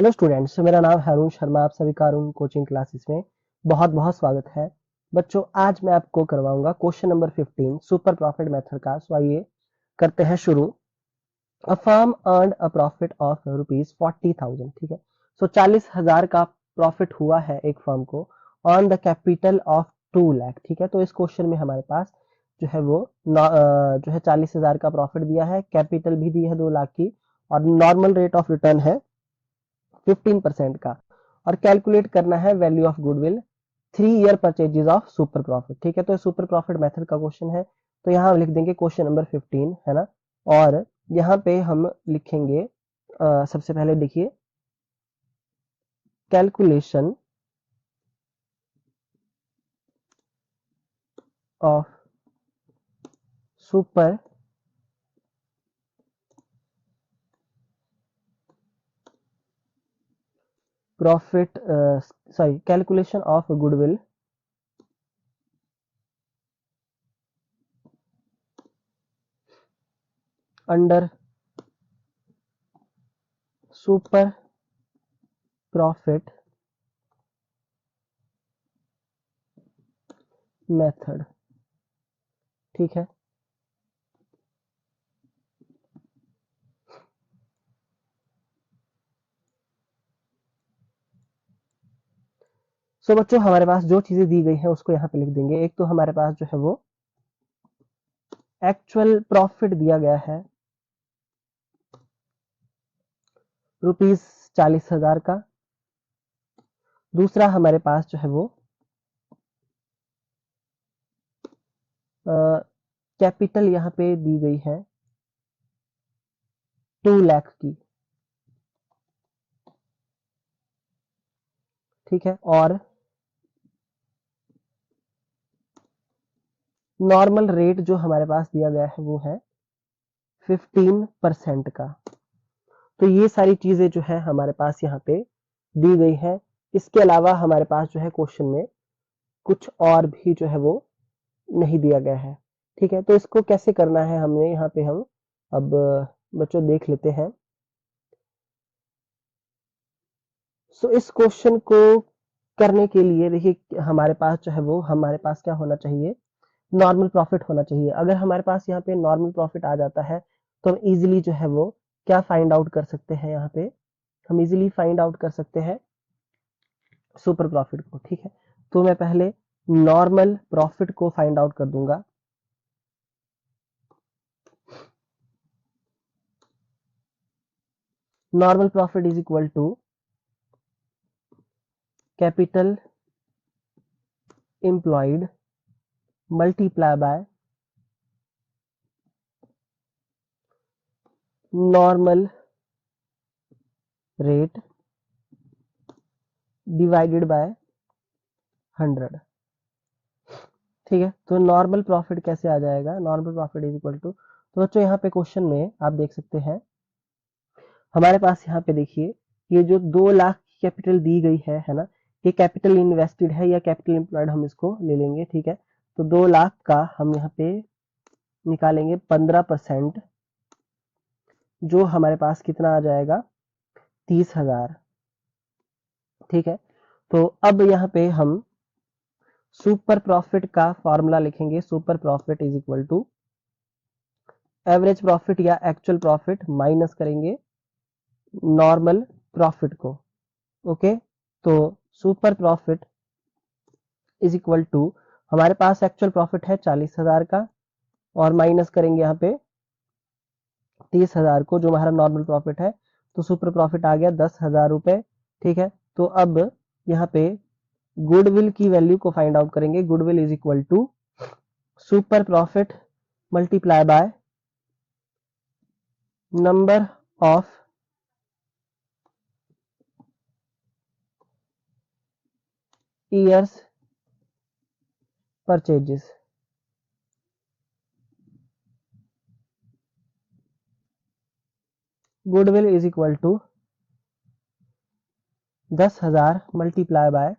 Hello students, मेरा नाम है अरुण शर्मा। आप सभी का अरुण कोचिंग क्लासेस में बहुत बहुत स्वागत है। बच्चों, आज मैं आपको करवाऊंगा question number 15 super profit method का। सो आइए करते हैं शुरू। A firm earned a profit of ₹40,000। ठीक है, सो 40,000 का प्रॉफिट हुआ है एक फर्म को on the capital of 2 lakh. ठीक है, तो इस क्वेश्चन में हमारे पास जो है वो जो है 40,000 का प्रॉफिट दिया है, कैपिटल भी दी है 2 लाख की, और नॉर्मल रेट ऑफ रिटर्न है 15% का, और कैलकुलेट करना है value of goodwill 3 year purchases of super profit. ठीक है, तो सुपर प्रॉफिट मेथड का क्वेश्चन है, तो यहाँ हम लिख देंगे क्वेश्चन नंबर 15, है ना। और यहाँ पे हम लिखेंगे सबसे पहले देखिए calculation of super profit, sorry, calculation of goodwill under super profit method. ठीक है, सो बच्चों हमारे पास जो चीजें दी गई हैं उसको यहाँ पे लिख देंगे। एक तो हमारे पास जो है वो एक्चुअल प्रॉफिट दिया गया है ₹40,000 का। दूसरा हमारे पास जो है वो कैपिटल यहाँ पे दी गई है 2 लाख की। ठीक है, और नॉर्मल रेट जो हमारे पास दिया गया है वो है 15% का। तो ये सारी चीजें जो है हमारे पास यहाँ पे दी गई है। इसके अलावा हमारे पास जो है क्वेश्चन में कुछ और भी जो है वो नहीं दिया गया है। ठीक है, तो इसको कैसे करना है हमने यहाँ पे हम अब बच्चों देख लेते हैं। सो इस क्वेश्चन को करने के लिए देखिए हमारे पास जो है वो हमारे पास क्या होना चाहिए, नॉर्मल प्रॉफिट होना चाहिए। अगर हमारे पास यहाँ पे नॉर्मल प्रॉफिट आ जाता है तो हम इजीली जो है वो क्या फाइंड आउट कर सकते हैं, यहाँ पे हम इजीली फाइंड आउट कर सकते हैं सुपर प्रॉफिट को। ठीक है, तो मैं पहले नॉर्मल प्रॉफिट को फाइंड आउट कर दूंगा। Normal profit is equal to capital employed multiply by normal rate divided by 100। ठीक है, तो नॉर्मल प्रॉफिट कैसे आ जाएगा, normal profit is equal to, तो बच्चों यहाँ पे क्वेश्चन में आप देख सकते हैं हमारे पास यहाँ पे देखिए ये जो 2 लाख की कैपिटल दी गई है ना, ये कैपिटल इन्वेस्टेड है या कैपिटल एम्प्लॉयड हम इसको ले लेंगे। ठीक है, तो 2 लाख का हम यहाँ पे निकालेंगे 15%, जो हमारे पास कितना आ जाएगा 30,000। ठीक है, तो अब यहाँ पे हम सुपर प्रॉफिट का फॉर्मूला लिखेंगे। Super profit is equal to average profit या एक्चुअल प्रॉफिट माइनस करेंगे नॉर्मल प्रॉफिट को। ओके, तो super profit is equal to हमारे पास एक्चुअल प्रॉफिट है 40,000 का, और माइनस करेंगे यहाँ पे 30,000 को जो हमारा नॉर्मल प्रॉफिट है, तो सुपर प्रॉफिट आ गया 10,000 रुपए। ठीक है, तो अब यहाँ पे गुडविल की वैल्यू को फाइंड आउट करेंगे। Goodwill is equal to super profit multiply by number of years purchases. Goodwill is equal to 10,000 multiply by,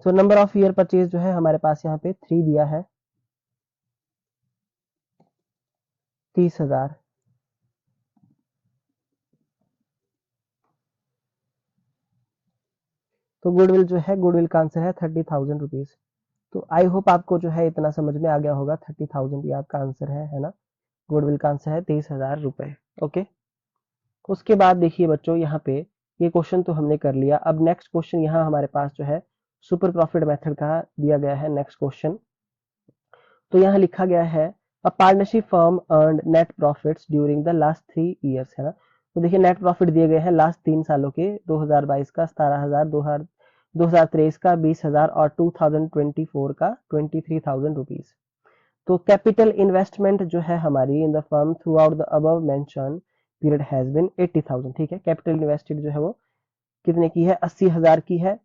तो नंबर ऑफ ईयर परचेज जो है हमारे पास यहाँ पे 3 दिया है, 30,000। तो गुडविल जो है, गुडविल का आंसर है 30,000 रुपीज। तो आई होप आपको जो है इतना समझ में आ गया होगा। 30,000 ये आपका आंसर है ना। गुडविल का आंसर है 23,000 रुपए। ओके, उसके बाद देखिए बच्चों, यहाँ पे ये क्वेश्चन तो हमने कर लिया। अब नेक्स्ट क्वेश्चन यहाँ हमारे पास जो है सुपर प्रॉफिट मेथड का दिया गया है। नेक्स्ट क्वेश्चन तो यहाँ लिखा गया है, a partnership firm earned net profits during the last 3 years, है ना। तो देखिए नेट प्रॉफिट दिए गए हैं लास्ट 3 सालों के, 2022 का 17,000, 2023 का 20,000 और 2024 का 23,000 रुपीज। तो कैपिटल इन्वेस्टमेंट जो है हमारी in the firm through out the above mention period has been 80,000। ठीक है, कैपिटल इन्वेस्टेड जो है वो कितने की है, 80,000 की है।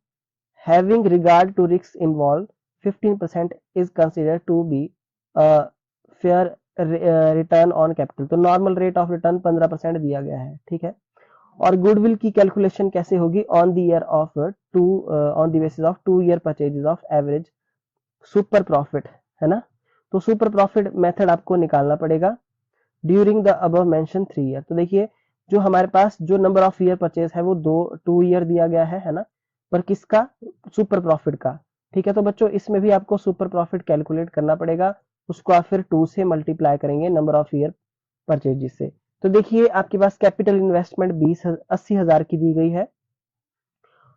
Having regard to risk involve 15% is considered to be fair return on capital. तो नॉर्मल रेट ऑफ रिटर्न 15% दिया गया है। ठीक है, और गुडविल की कैलकुलेशन कैसे होगी, on the year of two on the basis of 2 year purchases of average super profit, है ना। तो सुपर प्रॉफिट मेथड आपको निकालना पड़ेगा during the above mention 3 year. तो देखिए जो हमारे पास जो नंबर ऑफ ईयर परचेज है वो 2 ईयर दिया गया है ना, पर किसका, सुपर प्रॉफिट का। ठीक है, तो बच्चों इसमें भी आपको सुपर प्रॉफिट कैलकुलेट करना पड़ेगा, उसको आप फिर 2 से मल्टीप्लाई करेंगे नंबर ऑफ ईयर परचेजेस से। तो देखिए आपके पास कैपिटल इन्वेस्टमेंट 80,000 की दी गई है,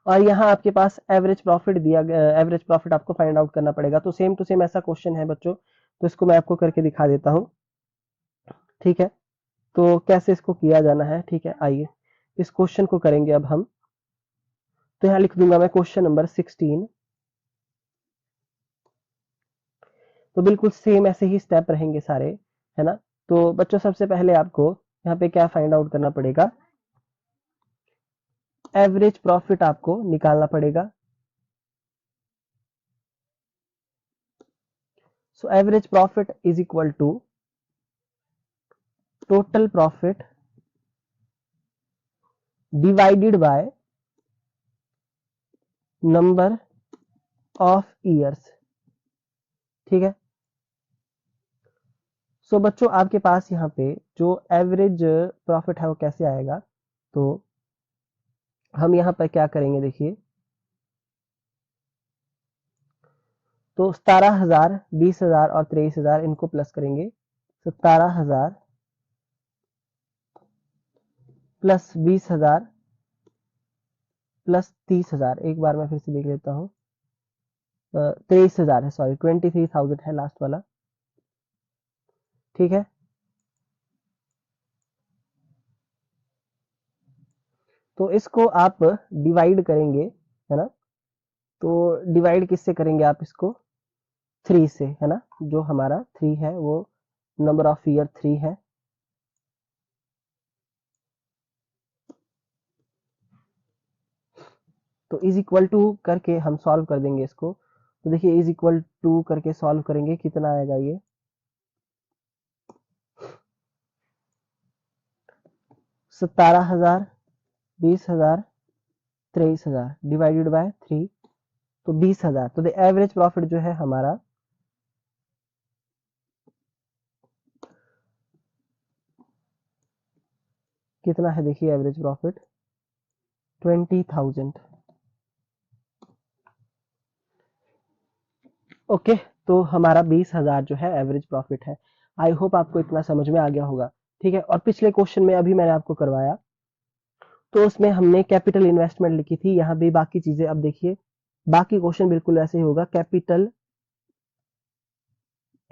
और यहाँ आपके पास एवरेज प्रॉफिट दिया गया। एवरेज प्रॉफिट आपको फाइंड आउट करना पड़ेगा। तो सेम टू सेम ऐसा क्वेश्चन है बच्चों, तो इसको मैं आपको करके दिखा देता हूँ। ठीक है, तो कैसे इसको किया जाना है। ठीक है, आइए इस क्वेश्चन को करेंगे अब हम। तो यहाँ लिख दूंगा मैं क्वेश्चन नंबर 16। तो बिल्कुल सेम ऐसे ही स्टेप रहेंगे सारे, है ना। तो बच्चों सबसे पहले आपको यहाँ पे क्या फाइंड आउट करना पड़ेगा, एवरेज प्रॉफिट आपको निकालना पड़ेगा। So average profit is equal to total profit divided by number of years. ठीक है, सो बच्चों आपके पास यहाँ पे जो एवरेज प्रॉफिट है वो कैसे आएगा, तो हम यहाँ पर क्या करेंगे देखिए। तो 17,000, 20,000 और 23,000 इनको प्लस करेंगे। 17,000 प्लस 20,000 प्लस 30,000, एक बार मैं फिर से देख लेता हूँ। 23,000 है, सॉरी 23,000 है लास्ट वाला। ठीक है, तो इसको आप डिवाइड करेंगे, है ना। तो डिवाइड किससे करेंगे आप इसको, 3 से, है ना। जो हमारा 3 है वो नंबर ऑफ ईयर 3 है। तो इज इक्वल टू करके हम सॉल्व कर देंगे इसको। तो देखिए इज इक्वल टू करके सॉल्व करेंगे, कितना आएगा ये, 17,000, 20,000, 23,000 डिवाइडेड बाय 3, तो 20,000। तो द एवरेज प्रॉफिट जो है हमारा कितना है, देखिए एवरेज प्रॉफिट 20,000। ओके, तो हमारा 20,000 जो है एवरेज प्रॉफिट है। आई होप आपको इतना समझ में आ गया होगा। ठीक है, और पिछले क्वेश्चन में अभी मैंने आपको करवाया, तो उसमें हमने कैपिटल इन्वेस्टमेंट लिखी थी। यहाँ भी बाकी चीजें अब देखिए, बाकी क्वेश्चन बिल्कुल ऐसे ही होगा। कैपिटल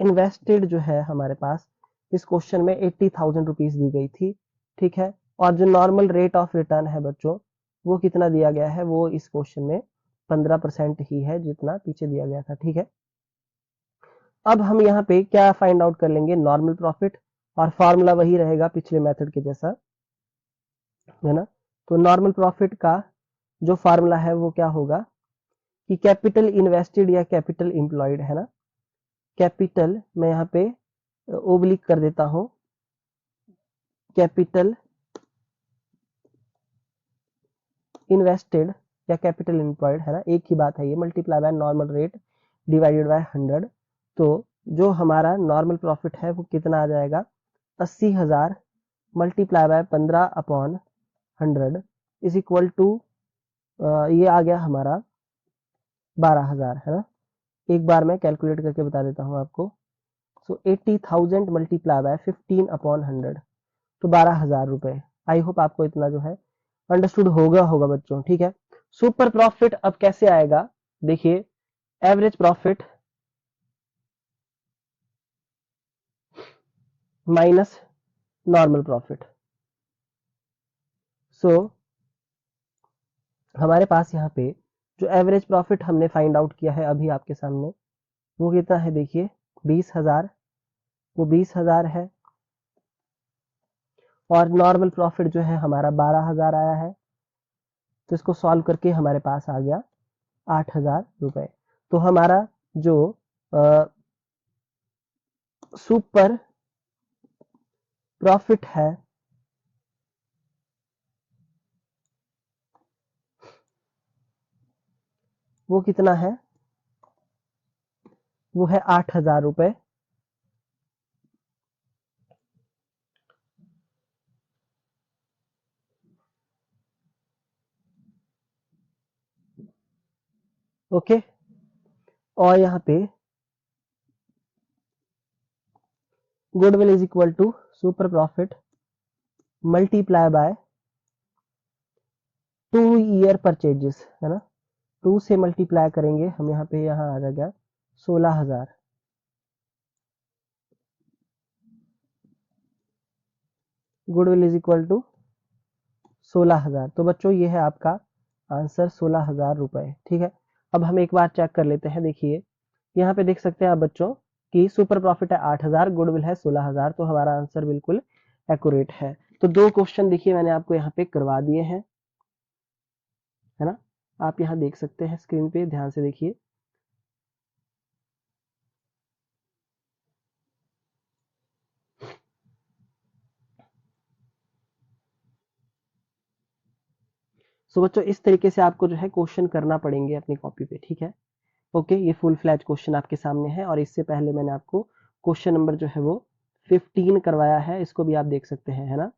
इन्वेस्टेड जो है हमारे पास इस क्वेश्चन में 80,000 रुपीज दी गई थी। ठीक है, और जो नॉर्मल रेट ऑफ रिटर्न है बच्चों, वो कितना दिया गया है, वो इस क्वेश्चन में 15% ही है, जितना पीछे दिया गया था। ठीक है, अब हम यहाँ पे क्या फाइंड आउट कर लेंगे, नॉर्मल प्रॉफिट, और फॉर्मूला वही रहेगा पिछले मेथड के जैसा, है ना। तो नॉर्मल प्रॉफिट का जो फॉर्मूला है वो क्या होगा कि कैपिटल इन्वेस्टेड या कैपिटल इंप्लॉयड, है ना। कैपिटल मैं यहाँ पे ओब्लिक कर देता हूं, कैपिटल इन्वेस्टेड या कैपिटल इंप्लॉयड, है ना, एक ही बात है ये, multiply by normal rate divided by 100। तो जो हमारा नॉर्मल प्रॉफिट है वो कितना आ जाएगा, 80,000 multiply by 15 upon 100 is equal to ये आ गया हमारा 12,000 है ना। एक बार मैं कैलकुलेट करके बता देता हूँ आपको। सो 80,000 मल्टीप्लाई बाय 15/100 तो 12,000 रुपए। आई होप आपको इतना जो है अंडरस्टूड होगा बच्चों, ठीक है। सुपर प्रॉफिट अब कैसे आएगा, देखिए average profit minus normal profit. So हमारे पास यहाँ पे जो एवरेज प्रॉफिट हमने फाइंड आउट किया है अभी आपके सामने, वो कितना है देखिए 20,000, वो 20,000 है। और नॉर्मल प्रॉफिट जो है हमारा 12,000 आया है। तो इसको सॉल्व करके हमारे पास आ गया 8,000 रुपए। तो हमारा जो सुपर प्रॉफिट है वो कितना है, वो है 8,000 रुपए। ओके, और यहाँ पे goodwill is equal to super profit multiply by 2 year purchases है ना। 2 से मल्टीप्लाई करेंगे हम, यहाँ पे यहाँ आ जाएगा 16,000। Goodwill is equal to 16,000। तो बच्चों ये है आपका आंसर 16,000 रुपए, ठीक है। अब हम एक बार चेक कर लेते हैं। देखिए यहाँ पे देख सकते हैं आप बच्चों कि सुपर प्रॉफिट है 8,000, गुडविल है 16,000, तो हमारा आंसर बिल्कुल एक्यूरेट है। तो 2 क्वेश्चन देखिए मैंने आपको यहाँ पे करवा दिए हैं, है ना। आप यहाँ देख सकते हैं स्क्रीन पे, ध्यान से देखिए। सो बच्चों इस तरीके से आपको जो है क्वेश्चन करना पड़ेंगे अपनी कॉपी पे, ठीक है। ओके, ये फुल फ्लैज क्वेश्चन आपके सामने है, और इससे पहले मैंने आपको क्वेश्चन नंबर जो है वो 15 करवाया है, इसको भी आप देख सकते हैं, है ना।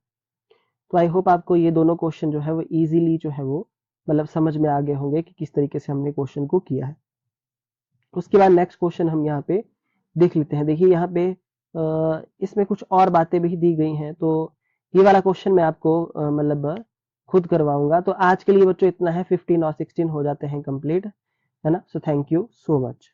तो आई होप आपको ये दोनों क्वेश्चन जो है वो इजीली जो है वो मतलब समझ में आ गए होंगे कि किस तरीके से हमने क्वेश्चन को किया है। उसके बाद नेक्स्ट क्वेश्चन हम यहाँ पे देख लेते हैं। देखिए यहाँ पे इसमें कुछ और बातें भी दी गई हैं, तो ये वाला क्वेश्चन मैं आपको मतलब खुद करवाऊंगा। तो आज के लिए बच्चों इतना है, 15 और 16 हो जाते हैं कंप्लीट, है ना। So thank you so much.